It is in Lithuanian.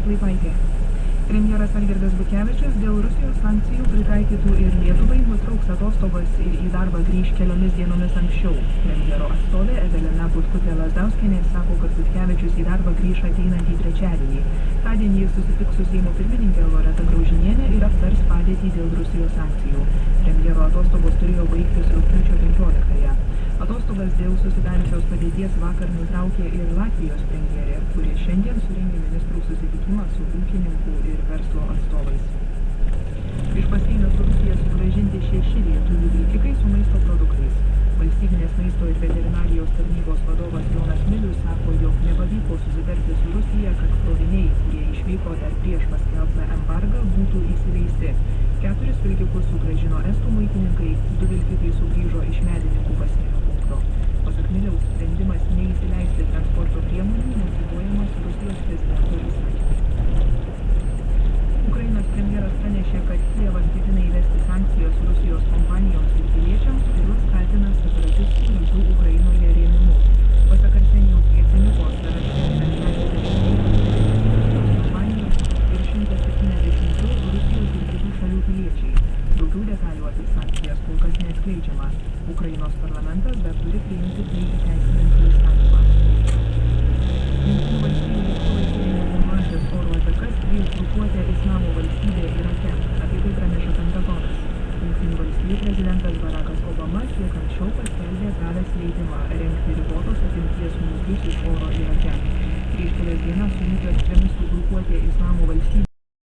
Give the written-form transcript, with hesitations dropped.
Šleivaitė. Premjeras Algirdas Butkevičius dėl Rusijos sankcijų pritaikytų ir Lietuvai nutrauks atostogas ir į darbą grįš keliomis dienomis anksčiau. Premjero atstovė Evelina Butkutė-Lazdauskienė sako, kad Butkevičius į darbą grįš ateinantį trečiadienį. Tądien jis susitiks su Seimo pirmininkė Loreta Graužinienė ir aptars padėtį dėl Rusijos sankcijų. Premjero atostogos turėjo baigtis rugpjūčio 15-ąją. Atostogas dėl susidariusios padėties vakar nutraukė ir Latvijos premjerė, kuri šiandien surengė ministrų susitikimą su ūkininkų ir verslo atstovais. Iš pasienio su Rusija sugrąžinti 6 lietuvių vilkikai su maisto produktais. Valstybinės maisto ir veterinarijos tarnybos vadovas Jonas Milius sako, jog nepavyko susitarti su Rusija, kad kroviniai, kurie išvyko dar prieš paskelbtą embargą, būtų įsileisti. 4 vilkikus sugrąžino estų muitininkai, 2 vilkikai sugrįžo iš Medininkų pasienio punkto. Pasak Miliaus, sprendimas neįsileisti transporto priemonių motyvuojamas Rusijos prezidento įsakymu. Ukrainos premjeras pranešė, kad Kijevas ketina įvesti sankcijas Rusijos kompanijoms ir piliečiams, kuriuos kaltina separatistų rytų Ukrainoje rėmimu. Pasak Arsenijaus Jaceniuko, sąraše yra 60 kompanijos ir 172 Rusijos ir kitų šalių piliečiai. Daugiau detalių apie sankcijas kol kas neatskleidžiama. Ukrainos parlamentas dar turi priimti tai įteisinantį įstatymą. Jungtinių valstijų lėktuvai surengė bombardijas oro atakas prieš grupuotę Islamo valstybė Irake. Apie tai praneša Pentagonas. Jungtinių valstijų prezidentas Barackas Obama kiek anksčiau paskelbė gavęs leidimą rengti ribotos apimties smūgius iš oro Irake. Prieš kelias dienas sunykio ekstremistų grupuotė Islamo valstybė